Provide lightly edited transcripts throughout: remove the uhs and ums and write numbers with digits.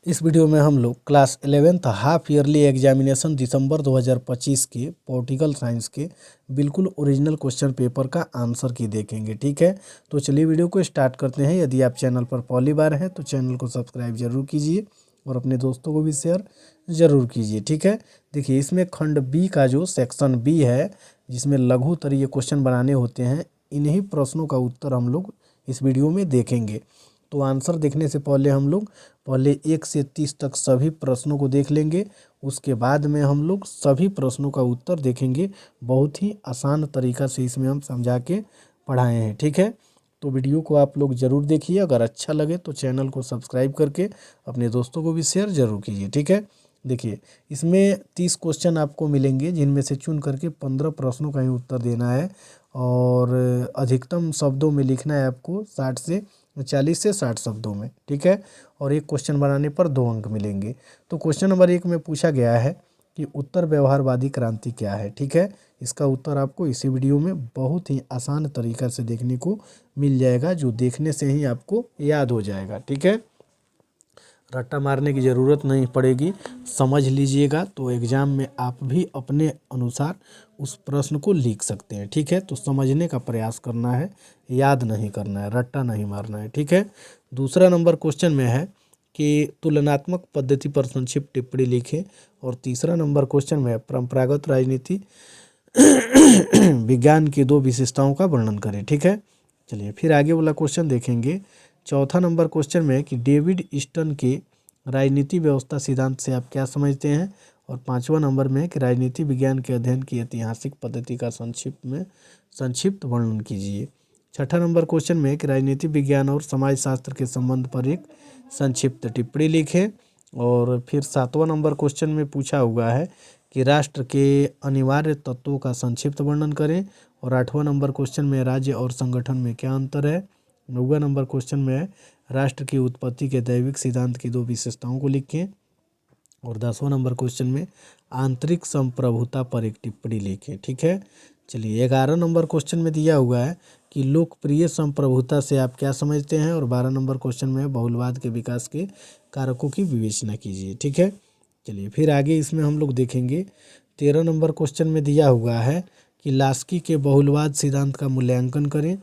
इस वीडियो में हम लोग class 11th half yearly examination दिसंबर 2025 के पॉलिटिकल साइंस के बिल्कुल ओरिजिनल क्वेश्चन पेपर का आंसर की देखेंगे। ठीक है, तो चलिए वीडियो को स्टार्ट करते हैं। यदि आप चैनल पर पहली बार हैं तो चैनल को सब्सक्राइब जरूर कीजिए और अपने दोस्तों को भी शेयर ज़रूर कीजिए। ठीक है, देखिए इसमें खंड बी का जो सेक्शन बी है जिसमें लघु उत्तरीय क्वेश्चन बनाने होते हैं, इन्हीं प्रश्नों का उत्तर हम लोग इस वीडियो में देखेंगे। तो आंसर देखने से पहले हम लोग पहले 1 से 30 तक सभी प्रश्नों को देख लेंगे। उसके बाद में हम लोग सभी प्रश्नों का उत्तर देखेंगे। बहुत ही आसान तरीका से इसमें हम समझा के पढ़ाए हैं। ठीक है, तो वीडियो को आप लोग ज़रूर देखिए। अगर अच्छा लगे तो चैनल को सब्सक्राइब करके अपने दोस्तों को भी शेयर ज़रूर कीजिए। ठीक है, देखिए इसमें 30 क्वेश्चन आपको मिलेंगे जिनमें से चुन करके 15 प्रश्नों का ही उत्तर देना है और अधिकतम शब्दों में लिखना है आपको 40 से 60 शब्दों में। ठीक है, और एक क्वेश्चन बनाने पर 2 अंक मिलेंगे। तो क्वेश्चन नंबर 1 में पूछा गया है कि उत्तर व्यवहारवादी क्रांति क्या है। ठीक है, इसका उत्तर आपको इसी वीडियो में बहुत ही आसान तरीका से देखने को मिल जाएगा, जो देखने से ही आपको याद हो जाएगा। ठीक है, रट्टा मारने की ज़रूरत नहीं पड़ेगी, समझ लीजिएगा तो एग्ज़ाम में आप भी अपने अनुसार उस प्रश्न को लिख सकते हैं। ठीक है, तो समझने का प्रयास करना है, याद नहीं करना है, रट्टा नहीं मारना है। ठीक है, दूसरा नंबर क्वेश्चन में है कि तुलनात्मक पद्धति पर संक्षिप्त टिप्पणी लिखें और तीसरा नंबर क्वेश्चन में है परंपरागत राजनीति विज्ञान की 2 विशेषताओं का वर्णन करें। ठीक है, चलिए फिर आगे वाला क्वेश्चन देखेंगे। चौथा नंबर क्वेश्चन में है कि डेविड ईस्टन के राजनीति व्यवस्था सिद्धांत से आप क्या समझते हैं, और 5वां नंबर में है कि राजनीति विज्ञान के अध्ययन की ऐतिहासिक पद्धति का संक्षिप्त वर्णन कीजिए। छठा नंबर क्वेश्चन में है कि राजनीति विज्ञान और समाजशास्त्र के संबंध पर एक संक्षिप्त टिप्पणी लिखें। और फिर 7वां नंबर क्वेश्चन में पूछा हुआ है कि राष्ट्र के अनिवार्य तत्वों का संक्षिप्त वर्णन करें। और 8वां नंबर क्वेश्चन में राज्य और संगठन में क्या अंतर है। 9वां नंबर क्वेश्चन में है राष्ट्र की उत्पत्ति के दैविक सिद्धांत की 2 विशेषताओं को लिखें। और 10वां नंबर क्वेश्चन में आंतरिक संप्रभुता पर एक टिप्पणी लिखें। ठीक है, चलिए 11 नंबर क्वेश्चन में दिया हुआ है कि लोकप्रिय संप्रभुता से आप क्या समझते हैं, और 12 नंबर क्वेश्चन में बहुलवाद के विकास के कारकों की विवेचना कीजिए। ठीक है, चलिए फिर आगे इसमें हम लोग देखेंगे। 13 नंबर क्वेश्चन में दिया हुआ है कि लास्की के बहुलवाद सिद्धांत का मूल्यांकन करें।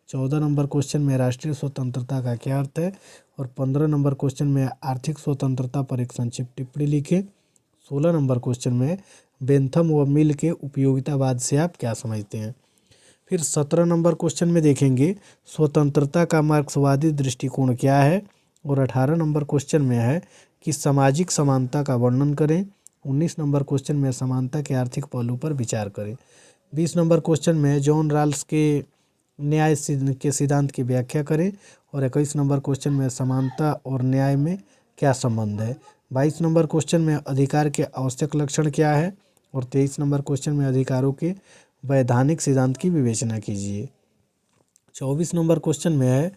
14 नंबर क्वेश्चन में राष्ट्रीय स्वतंत्रता का क्या अर्थ है, और 15 नंबर क्वेश्चन में आर्थिक स्वतंत्रता पर एक संक्षिप्त टिप्पणी लिखें। 16 नंबर क्वेश्चन में बेंथम व मिल के उपयोगितावाद से आप क्या समझते हैं। फिर 17 नंबर क्वेश्चन में देखेंगे स्वतंत्रता का मार्क्सवादी दृष्टिकोण क्या है। और 18 नंबर क्वेश्चन में है कि सामाजिक समानता का वर्णन करें। 19 नंबर क्वेश्चन में समानता के आर्थिक पहलू पर विचार करें। 20 नंबर क्वेश्चन में जॉन राल्स के न्याय के सिद्धांत की व्याख्या करें। और 21 नंबर क्वेश्चन में समानता और न्याय में क्या संबंध है। 22 नंबर क्वेश्चन में अधिकार के आवश्यक लक्षण क्या है। और 23 नंबर क्वेश्चन में अधिकारों के वैधानिक सिद्धांत की विवेचना कीजिए। 24 नंबर क्वेश्चन में है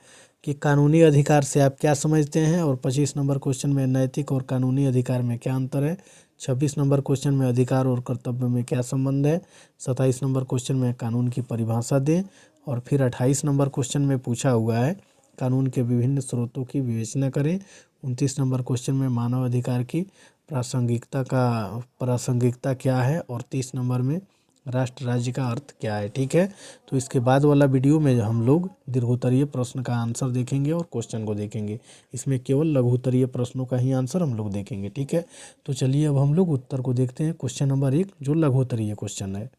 कि कानूनी अधिकार से आप क्या समझते हैं। और 25 नंबर क्वेश्चन में नैतिक और कानूनी अधिकार में क्या अंतर है। 26 नंबर क्वेश्चन में अधिकार और कर्तव्य में क्या संबंध है। 27 नंबर क्वेश्चन में कानून की परिभाषा दें। और फिर 28 नंबर क्वेश्चन में पूछा हुआ है कानून के विभिन्न स्रोतों की विवेचना करें। 29 नंबर क्वेश्चन में मानव अधिकार की प्रासंगिकता क्या है। और 30 नंबर में राष्ट्र राज्य का अर्थ क्या है। ठीक है, तो इसके बाद वाला वीडियो में हम लोग दीर्घोत्तरीय प्रश्न का आंसर देखेंगे और क्वेश्चन को देखेंगे। इसमें केवल लघुत्तरीय प्रश्नों का ही आंसर हम लोग देखेंगे। ठीक है, तो चलिए अब हम लोग उत्तर को देखते हैं। क्वेश्चन नंबर 1 जो लघुत्तरीय क्वेश्चन है,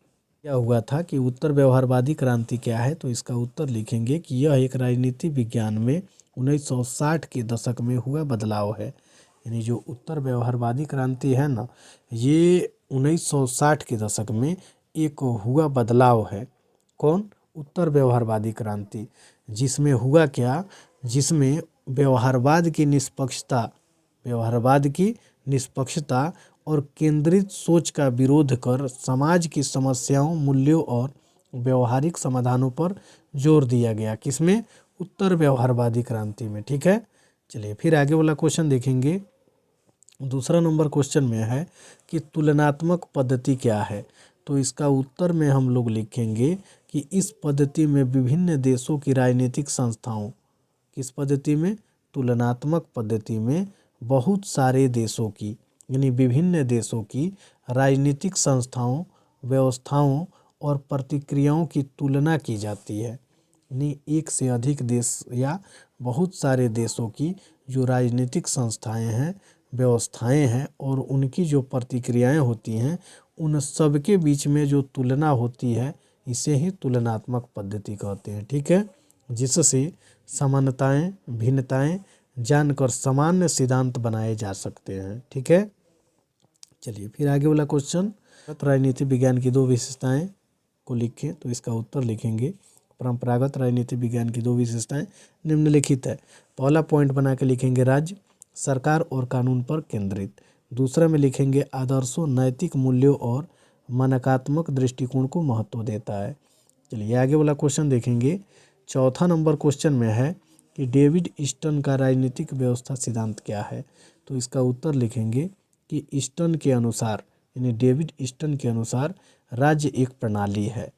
क्या हुआ था कि उत्तर व्यवहारवादी क्रांति क्या है। तो इसका उत्तर लिखेंगे कि यह एक राजनीति विज्ञान में 1960 के दशक में हुआ बदलाव है। यानी जो उत्तर व्यवहारवादी क्रांति है ना, ये 1960 के दशक में एक हुआ बदलाव है। कौन? उत्तर व्यवहारवादी क्रांति, जिसमें हुआ क्या, जिसमें व्यवहारवाद की निष्पक्षता और केंद्रित सोच का विरोध कर समाज की समस्याओं, मूल्यों और व्यवहारिक समाधानों पर जोर दिया गया। किसमें? उत्तर व्यवहारवादी क्रांति में। ठीक है, चलिए फिर आगे वाला क्वेश्चन देखेंगे। दूसरा नंबर क्वेश्चन में है कि तुलनात्मक पद्धति क्या है। तो इसका उत्तर में हम लोग लिखेंगे कि इस पद्धति में विभिन्न देशों की राजनीतिक संस्थाओं, किस पद्धति में? तुलनात्मक पद्धति में बहुत सारे देशों की यानी विभिन्न देशों की राजनीतिक संस्थाओं, व्यवस्थाओं और प्रतिक्रियाओं की तुलना की जाती है। यानी एक से अधिक देश या बहुत सारे देशों की जो राजनीतिक संस्थाएं हैं, व्यवस्थाएं हैं और उनकी जो प्रतिक्रियाएं होती हैं, उन सब के बीच में जो तुलना होती है, इसे ही तुलनात्मक पद्धति कहते हैं। ठीक है, जिससे समानताएं, भिन्नताएं जानकर सामान्य सिद्धांत बनाए जा सकते हैं। ठीक है, चलिए फिर आगे वाला क्वेश्चन, राजनीति विज्ञान की दो विशेषताएं को लिखें। तो इसका उत्तर लिखेंगे, परंपरागत राजनीति विज्ञान की दो विशेषताएं निम्नलिखित है। पहला पॉइंट बना के लिखेंगे राज्य, सरकार और कानून पर केंद्रित। दूसरा में लिखेंगे आदर्शों, नैतिक मूल्यों और मानकात्मक दृष्टिकोण को महत्व देता है। चलिए आगे वाला क्वेश्चन देखेंगे। चौथा नंबर क्वेश्चन में है कि डेविड ईस्टन का राजनीतिक व्यवस्था सिद्धांत क्या है। तो इसका उत्तर लिखेंगे कि ईस्टन के अनुसार, यानी डेविड ईस्टन के अनुसार राज्य एक प्रणाली है।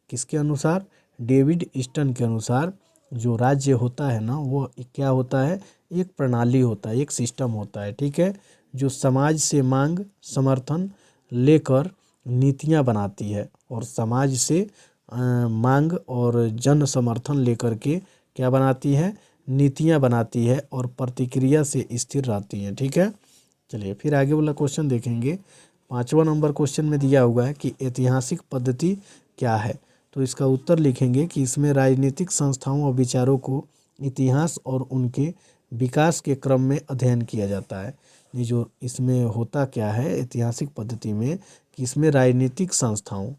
किसके अनुसार? डेविड ईस्टन के अनुसार जो राज्य होता है ना, वो क्या होता है? एक प्रणाली होता है, एक सिस्टम होता है। ठीक है, जो समाज से मांग समर्थन लेकर नीतियां बनाती है और समाज से मांग और जन समर्थन लेकर के क्या बनाती है? नीतियां बनाती है और प्रतिक्रिया से स्थिर रहती हैं। ठीक है, चलिए फिर आगे वाला क्वेश्चन देखेंगे। पांचवा नंबर क्वेश्चन में दिया हुआ है कि ऐतिहासिक पद्धति क्या है। तो इसका उत्तर लिखेंगे कि इसमें राजनीतिक संस्थाओं और विचारों को इतिहास और उनके विकास के क्रम में अध्ययन किया जाता है। ये जो इसमें होता क्या है ऐतिहासिक पद्धति में, कि इसमें राजनीतिक संस्थाओं,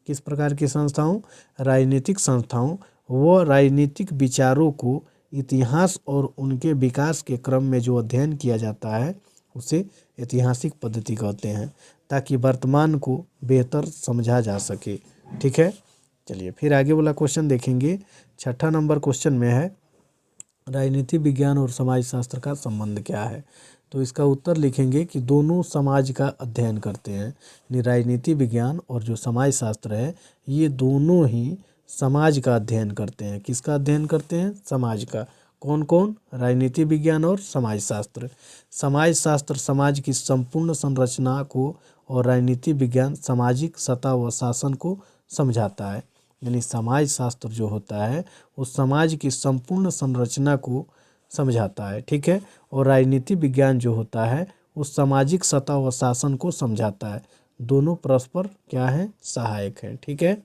किस प्रकार की संस्थाओं? राजनीतिक संस्थाओं व राजनीतिक विचारों को इतिहास और उनके विकास के क्रम में जो अध्ययन किया जाता है, उसे ऐतिहासिक पद्धति कहते हैं, ताकि वर्तमान को बेहतर समझा जा सके। ठीक है, चलिए फिर आगे वाला क्वेश्चन देखेंगे। छठा नंबर क्वेश्चन में है राजनीति विज्ञान और समाजशास्त्र का संबंध क्या है। तो इसका उत्तर लिखेंगे कि दोनों समाज का अध्ययन करते हैं। यानी राजनीति विज्ञान और जो समाजशास्त्र है, ये दोनों ही समाज का अध्ययन करते हैं। किसका अध्ययन करते हैं? समाज का। कौन कौन? राजनीति विज्ञान और समाजशास्त्र। समाजशास्त्र समाज की संपूर्ण संरचना को और राजनीति विज्ञान सामाजिक सत्ता व शासन को समझाता है। यानी समाजशास्त्र जो होता है वो समाज की संपूर्ण संरचना को समझाता है। ठीक है, और राजनीति विज्ञान जो होता है वो सामाजिक सत्ता व शासन को समझाता है। दोनों परस्पर क्या है? सहायक है। ठीक है,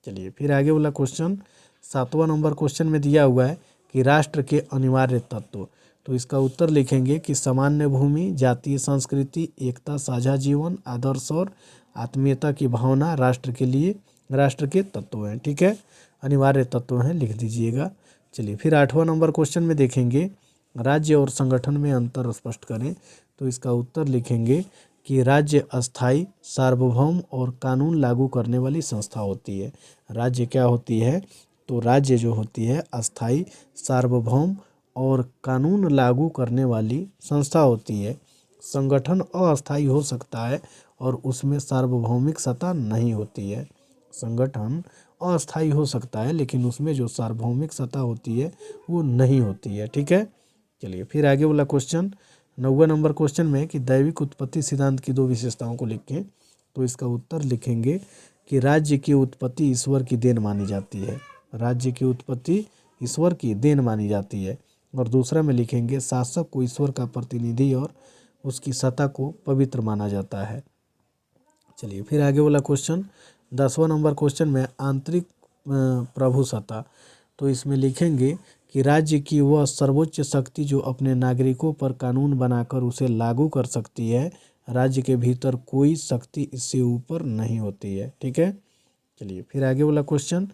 चलिए फिर आगे वाला क्वेश्चन, सातवां नंबर क्वेश्चन में दिया हुआ है कि राष्ट्र के अनिवार्य तत्व। तो इसका उत्तर लिखेंगे कि सामान्य भूमि, जातीय संस्कृति, एकता, साझा जीवन, आदर्श और आत्मीयता की भावना राष्ट्र के तत्व हैं। ठीक है, अनिवार्य तत्व हैं, लिख दीजिएगा। चलिए फिर आठवां नंबर क्वेश्चन में देखेंगे राज्य और संगठन में अंतर स्पष्ट करें। तो इसका उत्तर लिखेंगे कि राज्य अस्थायी, सार्वभौम और कानून लागू करने वाली संस्था होती है। राज्य क्या होती है? तो राज्य जो होती है अस्थायी, सार्वभौम और कानून लागू करने वाली संस्था होती है। संगठन अस्थायी हो सकता है और उसमें सार्वभौमिक सत्ता नहीं होती है। संगठन अस्थायी हो सकता है लेकिन उसमें जो सार्वभौमिक सत्ता होती है वो नहीं होती है। ठीक है, चलिए फिर आगे वाला क्वेश्चन, 9वें नंबर क्वेश्चन में कि दैविक उत्पत्ति सिद्धांत की दो विशेषताओं को लिखें। तो इसका उत्तर लिखेंगे कि राज्य की उत्पत्ति ईश्वर की देन मानी जाती है। राज्य की उत्पत्ति ईश्वर की देन मानी जाती है। और दूसरा में लिखेंगे शासक को ईश्वर का प्रतिनिधि और उसकी सत्ता को पवित्र माना जाता है। चलिए फिर आगे वाला क्वेश्चन, 10वां नंबर क्वेश्चन में आंतरिक प्रभु सत्ता। तो इसमें लिखेंगे कि राज्य की वह सर्वोच्च शक्ति जो अपने नागरिकों पर कानून बनाकर उसे लागू कर सकती है। राज्य के भीतर कोई शक्ति इससे ऊपर नहीं होती है। ठीक है, चलिए फिर आगे वाला क्वेश्चन,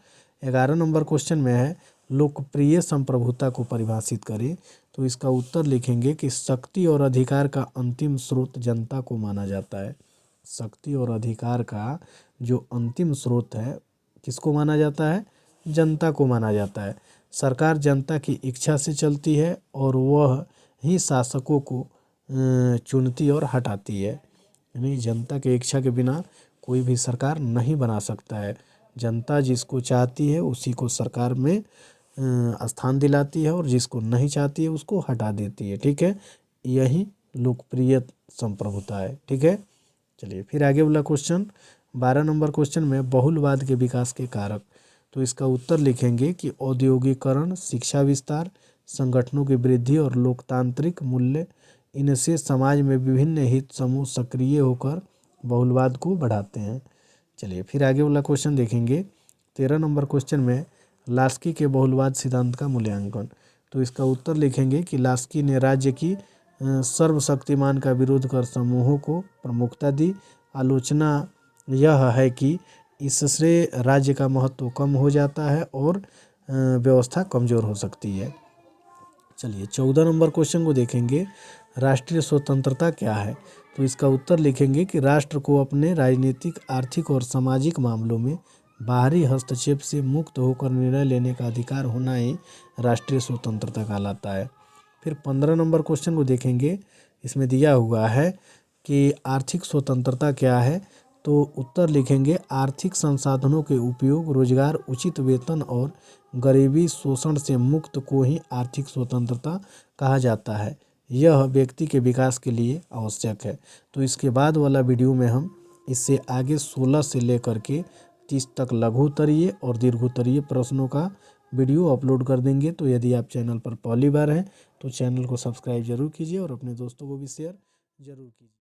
11 नंबर क्वेश्चन में है लोकप्रिय संप्रभुता को परिभाषित करें। तो इसका उत्तर लिखेंगे कि शक्ति और अधिकार का अंतिम स्रोत जनता को माना जाता है। शक्ति और अधिकार का जो अंतिम स्रोत है किसको माना जाता है? जनता को माना जाता है। सरकार जनता की इच्छा से चलती है और वह ही शासकों को चुनती और हटाती है। यानी जनता की इच्छा के बिना कोई भी सरकार नहीं बना सकता है। जनता जिसको चाहती है उसी को सरकार में स्थान दिलाती है और जिसको नहीं चाहती है उसको हटा देती है। ठीक है, यही लोकप्रिय संप्रभुता है। ठीक है, चलिए फिर आगे वाला क्वेश्चन 12 नंबर क्वेश्चन में बहुलवाद के विकास के कारक। तो इसका उत्तर लिखेंगे कि औद्योगिकरण, शिक्षा विस्तार, संगठनों की वृद्धि और लोकतांत्रिक मूल्य, इनसे समाज में विभिन्न हित समूह सक्रिय होकर बहुलवाद को बढ़ाते हैं। चलिए फिर आगे वाला क्वेश्चन देखेंगे 13 नंबर क्वेश्चन में लास्की के बहुलवाद सिद्धांत का मूल्यांकन। तो इसका उत्तर लिखेंगे कि लास्की ने राज्य की सर्वशक्तिमान का विरोध कर समूहों को प्रमुखता दी। आलोचना यह है कि इससे राज्य का महत्व कम हो जाता है और व्यवस्था कमज़ोर हो सकती है। चलिए 14 नंबर क्वेश्चन को देखेंगे, राष्ट्रीय स्वतंत्रता क्या है। तो इसका उत्तर लिखेंगे कि राष्ट्र को अपने राजनीतिक, आर्थिक और सामाजिक मामलों में बाहरी हस्तक्षेप से मुक्त होकर निर्णय लेने का अधिकार होना ही राष्ट्रीय स्वतंत्रता कहलाता है। फिर 15 नंबर क्वेश्चन को देखेंगे, इसमें दिया हुआ है कि आर्थिक स्वतंत्रता क्या है। तो उत्तर लिखेंगे आर्थिक संसाधनों के उपयोग, रोजगार, उचित वेतन और गरीबी शोषण से मुक्त को ही आर्थिक स्वतंत्रता कहा जाता है। यह व्यक्ति के विकास के लिए आवश्यक है। तो इसके बाद वाला वीडियो में हम इससे आगे 16 से लेकर के 30 तक लघु उत्तरीय और दीर्घ उत्तरीय प्रश्नों का वीडियो अपलोड कर देंगे। तो यदि आप चैनल पर पहली बार हैं तो चैनल को सब्सक्राइब जरूर कीजिए और अपने दोस्तों को भी शेयर जरूर कीजिए।